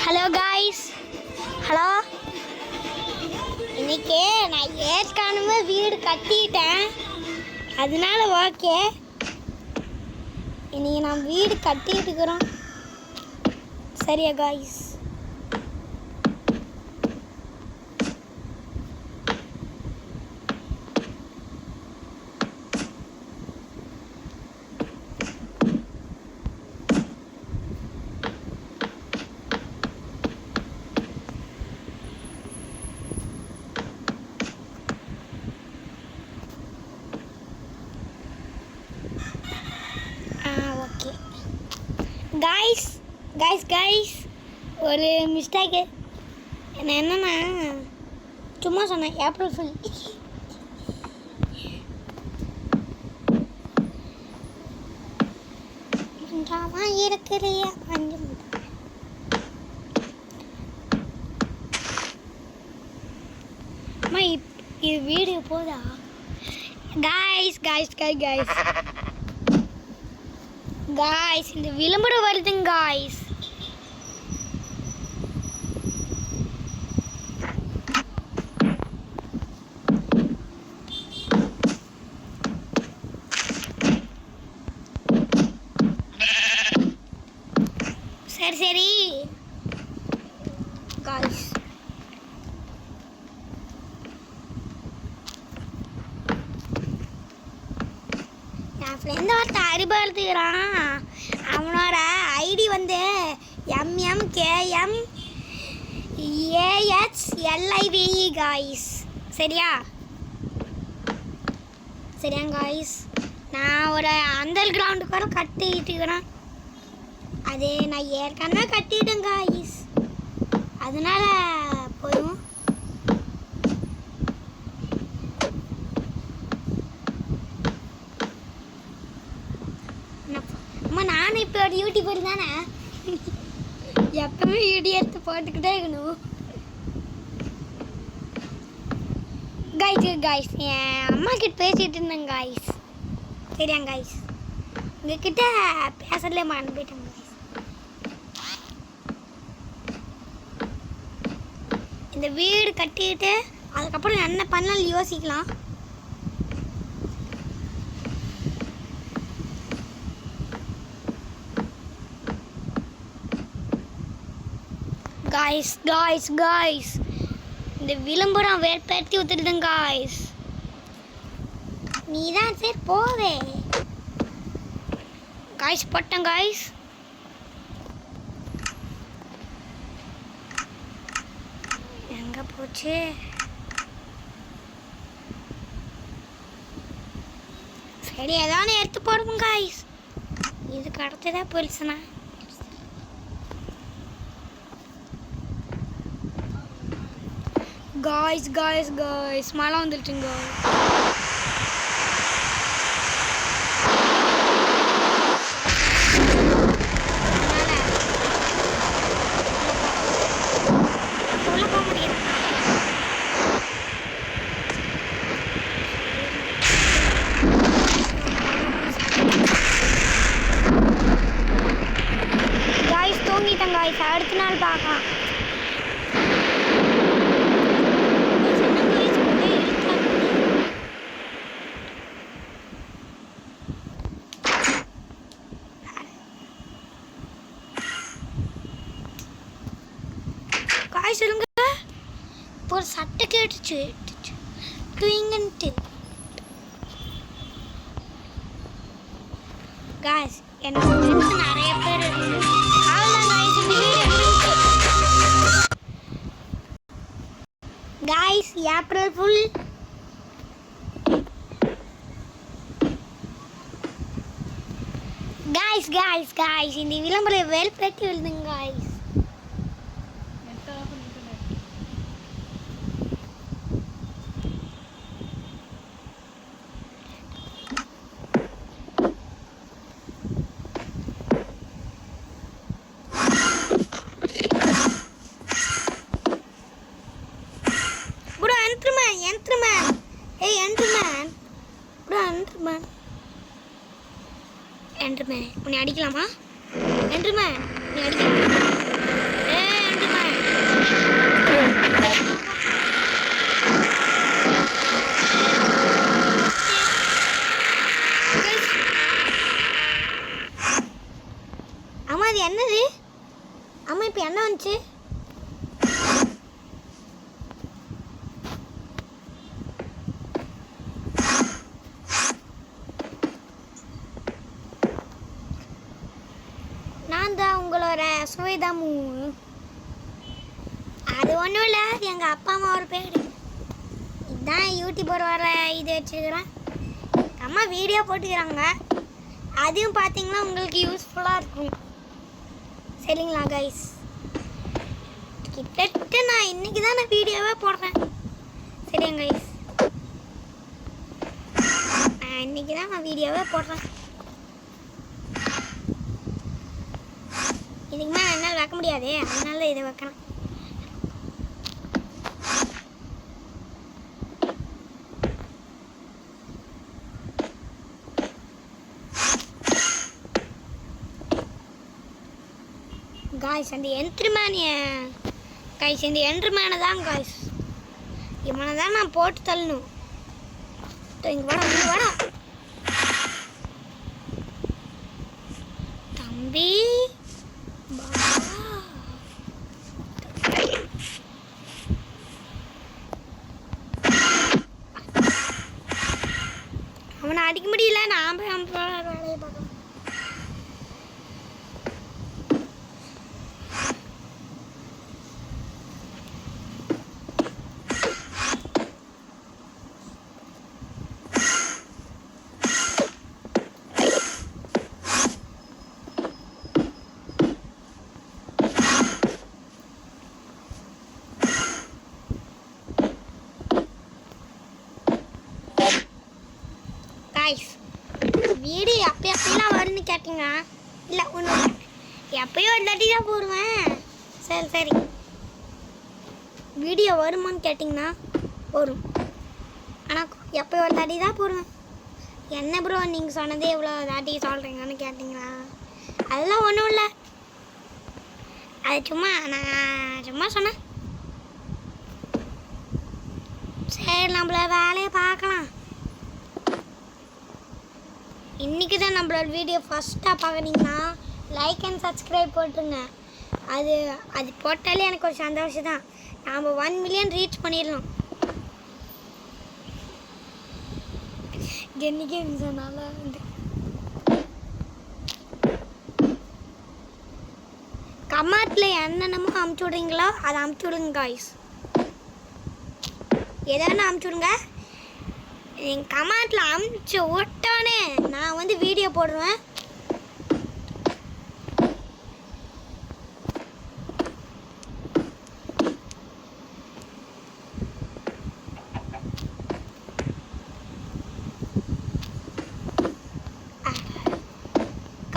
Hello guys, hello. இன்னைக்கு நான் ஏற்கனவே வீடு கட்டிட்டேன், அதனால ஓகே. இன்னைக்கு நான் வீடு கட்டிட்டு இருக்கிறோம், சரியா guys? Okay guys guys guys ஒரு மிஸ்டேக்கு. என்னன்னா சும்மா சொன்னேன் ஏப்ரல் ஃபுல். இருக்கிறியா அஞ்சு அம்மா இது வீடியோ போதா guys? Guys guys guys guys இந்த விளம்பரம் வருதுங்க காய்ஸ். சரி சரி காய்ஸ், என் ஃப்ரெண்டு ஒருத்தன் அறிபாடுத்துக்கிறான். அவனோட ஐடி வந்து MMKMAHLIVE காய்ஸ். சரியா சரியா காய்ஸ்? நான் ஒரு அண்டர் கிரவுண்டுக்கு வர கட்டிட்டு இருக்கிறேன். அது நான் ஏற்கனவே கட்டிட்டேன் காய்ஸ், அதனால போதும். அம்மா நானும் இப்போ ஒரு யூடியூபர் தானே, எப்பவுமே வீடியோ எடுத்து போட்டுக்கிட்டே இருக்கணும் காய்ஸ். காய்ஸ் என் அம்மா கிட்ட பேசிட்டு இருந்தேன் காய்ஸ், சரியா காய்ஸ்? உங்ககிட்ட பேசலே மறந்துட்டேன் காய்ஸ். இந்த வீடு கட்டிட்டு அதுக்கப்புறம் என்ன பண்ணலாம் யோசிக்கலாம். காய்ஸ் காய்ஸ் காய்ஸ் இந்த விளம்பரம் வேற்படுத்தி ஊத்துடுதுங்க காய்ஸ். நீ தான் சரி போவே காய்ஸ். போட்டேன் காய்ஸ். எங்க போச்சு? சரி ஏதாவது எடுத்து போடுவோம் காய்ஸ். இதுக்கு அடுத்ததான் போலீஸ்னா காய்ஸ். காய்ஸ் காய்ஸ் மழை வந்துருச்சுங்க. காய்ஸ் தூங்கிட்டேன் காய்ஸ், அடுத்த நாள் பார்க்கலாம். காய் சொல்லுங்க. இப்போ ஒரு சட்டை கேட்டுச்சு ட்விங்கன்ட்டு. காய்ஸ் என்னோட ஃப்ரெண்ட்ஸ் நிறைய பேர் இருக்கு. Guys April full. Guys guys guys இந்த விளம்பரம் வேல்பேட்டி எழுதுங்க guys. Enderman. Hey Enderman. Bro Enderman. Enderman. உன்னை அடிக்கலாமா? Enderman. நீ அடிக்கலாம். என்னது? அம்மா இப்போ என்ன வந்துச்சு? நான் தான் உங்களோட சுவேதாமு. அது ஒன்றும் இல்லை, எங்கள் அப்பா அம்மா ஒரு பேர். இதுதான் யூடியூபர் வர இது வச்சுக்கிறேன். அம்மா வீடியோ போட்டுக்கிறாங்க, அதையும் பார்த்தீங்கன்னா உங்களுக்கு யூஸ்ஃபுல்லாக இருக்கும். சரிங்களா கைஸ்? கிட்டத்தட்ட நான் இன்னைக்கு தான் நான் வீடியோவே போடுறேன். சரிங்க கைஸ், நான் இன்னைக்கு தான் நான் வீடியோவே போடுறேன். இதுக்கு மேலே என்னால் வைக்க முடியாது, அதனால இதை வைக்கிறேன். காய்ஸ் அந்த என்ட்ரிமேனிய கைஸ், இந்த என்ட்ரிமேனை தான் காய்ஸ், இவனை தான் நான் போட்டு தள்ளணும். இங்கே வாடா, இங்கே வாடா தம்பி. அவனை அடிக்க முடியல, நான் போய் அவன் வேலையை பார்க்கலாம். வீடியோ எப்போலாம் வரும்னு கேட்டிங்க? இல்லை ஒன்றும் இல்லை, எப்பயோ இல்லாட்டி தான் போடுவேன். சரி சரி, வீடியோ வருமான்னு கேட்டிங்கன்னா வரும், ஆனால் எப்பயோ இல்லாட்டி தான் போடுவேன். என்ன ப்ரோ நீங்கள் சொன்னதே இவ்வளோ தாட்டி சொல்கிறீங்கன்னு கேட்டிங்களா? அதெல்லாம் ஒன்றும் இல்லை, அது சும்மா நான் சும்மா சொன்னேன். சரி, நம்மள வேலையை பார்க்கலாம். இன்றைக்கி தான் நம்மளோட வீடியோ ஃபஸ்ட்டாக பார்க்குறீங்கன்னா லைக் அண்ட் சப்ஸ்கிரைப் போட்டுருங்க. அது போட்டாலே எனக்கு ஒரு சந்தோஷம் தான். நாம் 1 மில்லியன் ரீச் பண்ணிடலாம். என்னைக்கே நல்லா வந்து கமெண்ட்டில் என்னென்னமோ அமுச்சு விட்றீங்களோ அதை அமுச்சு விடுங்க காய்ஸ். எதாவது அமுச்சு விடுங்க. நீங்கள் கமெண்ட்டில் அமுச்சு விட்டோன்னே நான் வந்து வீடியோ போடுவேன்.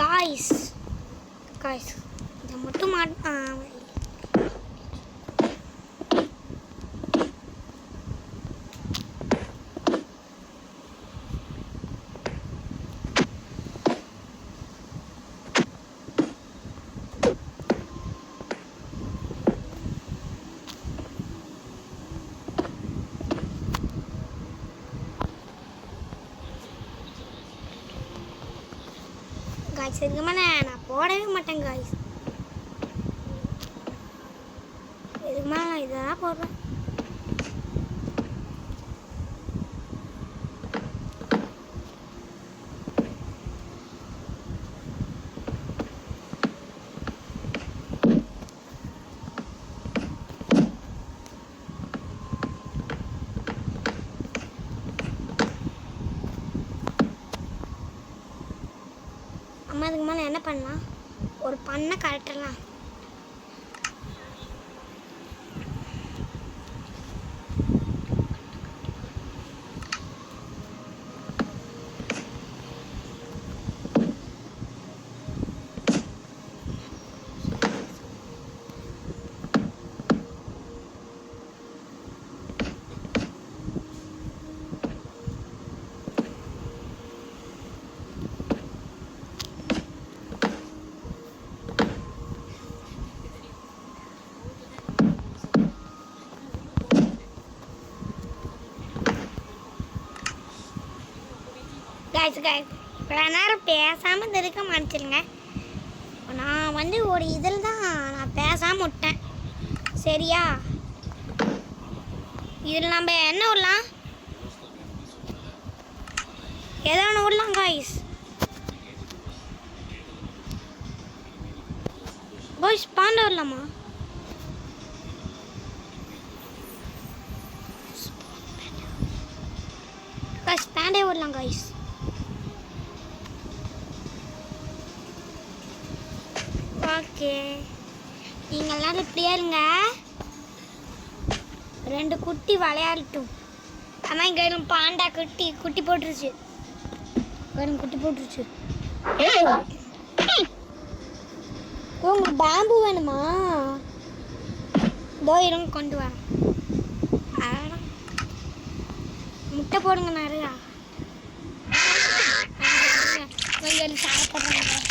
காய்ஸ் காய்ஸ் இதை மட்டும் காய்ஸ் இதுக்கு மேலே நான் போடவே மாட்டேன் காய்ஸ். இதுக்கு மேலே நான் இதை தான் போடுறேன். அம்மா அதுக்கு மேலே என்ன பண்ணலாம்? ஒரு பண்ணை கரெக்டலாம். காய்ஸ் இவ்வளோ நேரம் பேசாமல் இருக்க மாட்டேங்க. நான் வந்து ஒரு இதில் தான் நான் பேசாமல் விட்டேன். சரியா? இதில் நம்ம என்ன விடலாம்? ஏதோ ஒன்று விடலாம் காய்ஸ். பாய்ஸ் பாண்டா விடலாமா? காய்ஸ் பேண்டே விடலாம் காய்ஸ். ஓகே, நீங்கள் எல்லாரும் இப்படியே இருங்க. 2 குட்டி விளையாடட்டும். ஆனால் இங்கே பாண்டா குட்டி போட்டுருச்சு. குட்டி போட்டுருச்சு. உங்களுக்கு பேம்பு வேணுமா? இதோ இருங்க கொண்டு வரேன். அதான் முட்டை போடுங்க நிறையா. சாப்பிட்றேன்.